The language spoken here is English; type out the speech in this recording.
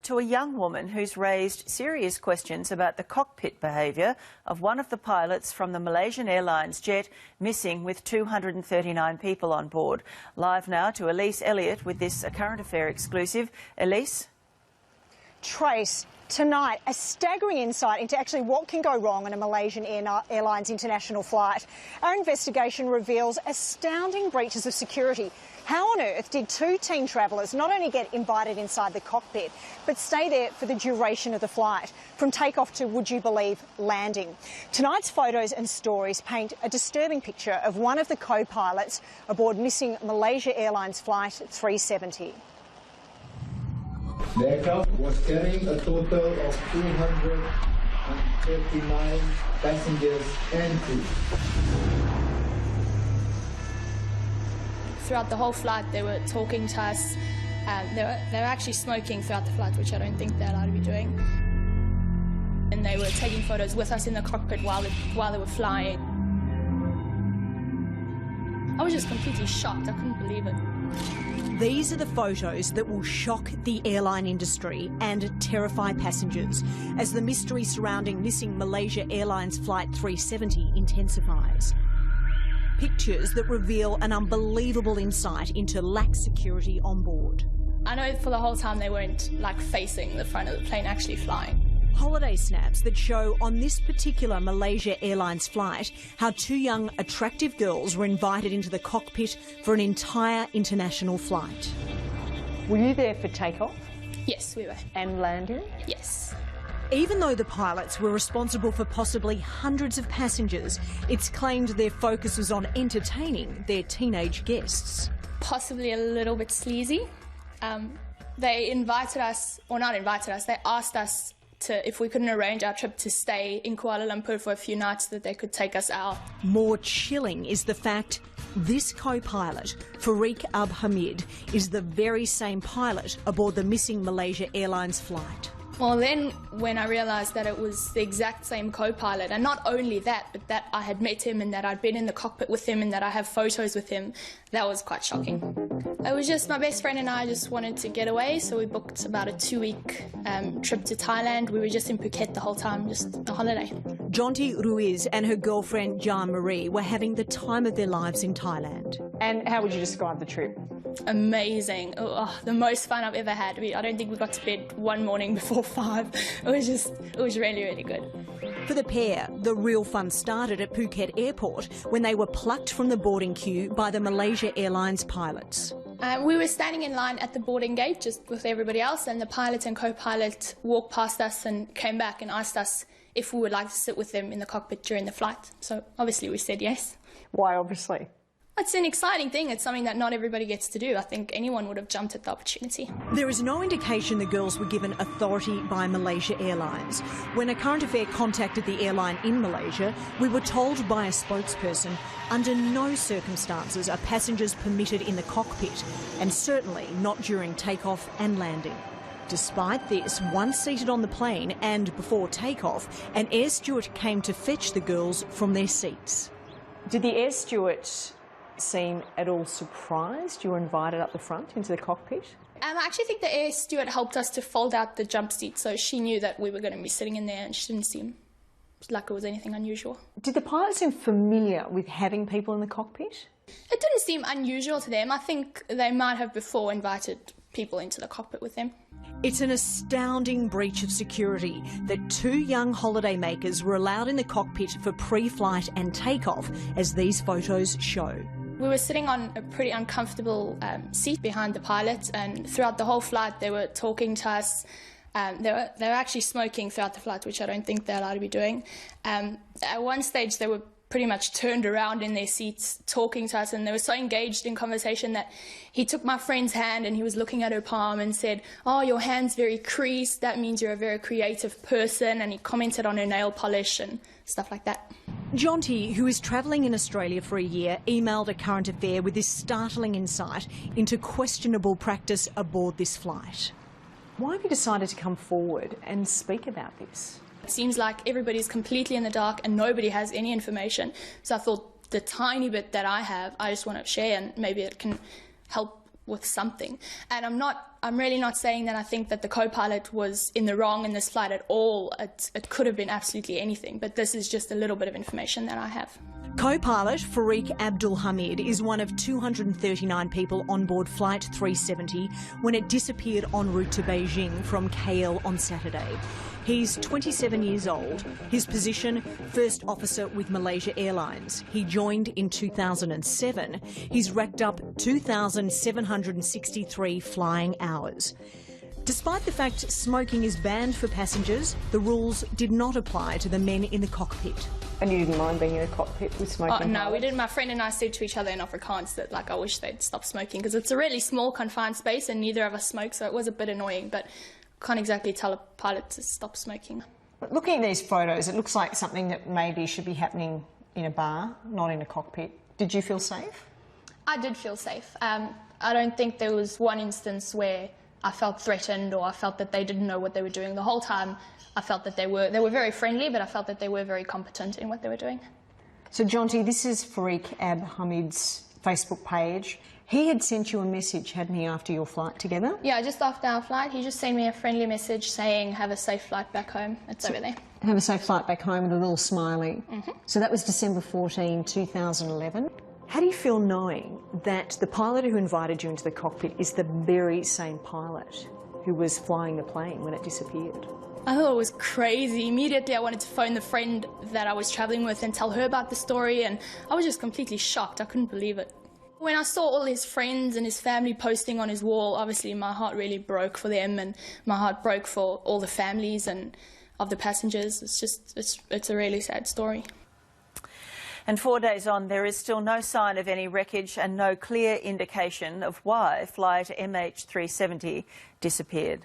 to a young woman who's raised serious questions about the cockpit behaviour of one of the pilots from the Malaysian Airlines jet missing with 239 people on board. Live now to Elise Elliott with this Current Affair exclusive. Elise? Trace, tonight, a staggering insight into actually what can go wrong on a Malaysian Airlines international flight. Our investigation reveals astounding breaches of security. How on earth did two teen travellers not only get invited inside the cockpit, but stay there for the duration of the flight, from takeoff to, would you believe, landing? Tonight's photos and stories paint a disturbing picture of one of the co-pilots aboard missing Malaysia Airlines flight 370. The aircraft was carrying a total of 239 passengers and crew. Throughout the whole flight, they were talking to us. They were actually smoking throughout the flight, which I don't think they're allowed to be doing. And they were taking photos with us in the cockpit while they were flying. I was just completely shocked. I couldn't believe it. These are the photos that will shock the airline industry and terrify passengers as the mystery surrounding missing Malaysia Airlines Flight 370 intensifies. Pictures that reveal an unbelievable insight into lax security on board. I know for the whole time they weren't facing the front of the plane actually flying. Holiday snaps that show on this particular Malaysia Airlines flight how two young, attractive girls were invited into the cockpit for an entire international flight. Were you there for takeoff? Yes, we were. And landing? Yes. Even though the pilots were responsible for possibly hundreds of passengers, it's claimed their focus was on entertaining their teenage guests. Possibly a little bit sleazy. They invited us, or not invited us, they asked us if we couldn't arrange our trip to stay in Kuala Lumpur for a few nights, that they could take us out. More chilling is the fact this co-pilot, Farik Abhamid, is the very same pilot aboard the missing Malaysia Airlines flight. Well, then when I realised that it was the exact same co-pilot, and not only that, but that I had met him and that I'd been in the cockpit with him and that I have photos with him, that was quite shocking. It was just my best friend and I just wanted to get away, so we booked about a 2-week trip to Thailand. We were just in Phuket the whole time, just a holiday. Jonty Ruiz and her girlfriend Jan Marie were having the time of their lives in Thailand. And how would you describe the trip? Amazing. Oh, the most fun I've ever had. I don't think we got to bed one morning before 5. It was really, really good. For the pair, the real fun started at Phuket Airport when they were plucked from the boarding queue by the Malaysia Airlines pilots. We were standing in line at the boarding gate just with everybody else, and the pilot and co-pilot walked past us and came back and asked us if we would like to sit with them in the cockpit during the flight. So obviously we said yes. Why obviously? It's an exciting thing. It's something that not everybody gets to do. I think anyone would have jumped at the opportunity. There is no indication the girls were given authority by Malaysia Airlines. When a Current Affair contacted the airline in Malaysia, we were told by a spokesperson under no circumstances are passengers permitted in the cockpit, and certainly not during takeoff and landing. Despite this, once seated on the plane and before takeoff, an air steward came to fetch the girls from their seats. Did the air steward seem at all surprised you were invited up the front into the cockpit? I actually think the air steward helped us to fold out the jump seat, so she knew that we were going to be sitting in there and she didn't seem like it was anything unusual. Did the pilot seem familiar with having people in the cockpit? It didn't seem unusual to them. I think they might have before invited people into the cockpit with them. It's an astounding breach of security that two young holidaymakers were allowed in the cockpit for pre-flight and takeoff, as these photos show. We were sitting on a pretty uncomfortable seat behind the pilot, and throughout the whole flight they were talking to us. They were actually smoking throughout the flight, which I don't think they're allowed to be doing. At one stage they were pretty much turned around in their seats talking to us, and they were so engaged in conversation that he took my friend's hand and he was looking at her palm and said, "Oh, your hand's very creased, that means you're a very creative person," and he commented on her nail polish and stuff like that. Jonty, who is travelling in Australia for a year, emailed a Current Affair with this startling insight into questionable practice aboard this flight. Why have you decided to come forward and speak about this? It seems like everybody's completely in the dark and nobody has any information. So I thought the tiny bit that I have, I just want to share, and maybe it can help with something. And I'm really not saying that I think that the co-pilot was in the wrong in this flight at all. It could have been absolutely anything, but this is just a little bit of information that I have. Co-pilot Fareeq Abdul Hamid is one of 239 people on board Flight 370 when it disappeared en route to Beijing from KL on Saturday. He's 27 years old. His position, first officer with Malaysia Airlines. He joined in 2007. He's racked up 2,763 flying hours. Despite the fact smoking is banned for passengers, the rules did not apply to the men in the cockpit. And you didn't mind being in a cockpit with smoking? Oh, no, we didn't. My friend and I said to each other in Afrikaans that, like, I wish they'd stop smoking, because it's a really small, confined space and neither of us smoke, so it was a bit annoying, but can't exactly tell a pilot to stop smoking. Looking at these photos, it looks like something that maybe should be happening in a bar, not in a cockpit. Did you feel safe? I did feel safe. I don't think there was one instance where I felt threatened or I felt that they didn't know what they were doing. The whole time I felt that they were very friendly, but I felt that they were very competent in what they were doing. So, Jonty, this is Fareeq Ab Hamid's Facebook page. He had sent you a message, hadn't he, after your flight together? Yeah, just after our flight, he just sent me a friendly message saying, have a safe flight back home. It's over there. Have a safe flight back home with a little smiley. So that was December 14, 2011. How do you feel knowing that the pilot who invited you into the cockpit is the very same pilot who was flying the plane when it disappeared? I thought it was crazy. Immediately I wanted to phone the friend that I was travelling with and tell her about the story, and I was just completely shocked. I couldn't believe it. When I saw all his friends and his family posting on his wall, obviously my heart really broke for them, and my heart broke for all the families and of the passengers. It's a really sad story. And 4 days on, there is still no sign of any wreckage and no clear indication of why flight MH370 disappeared.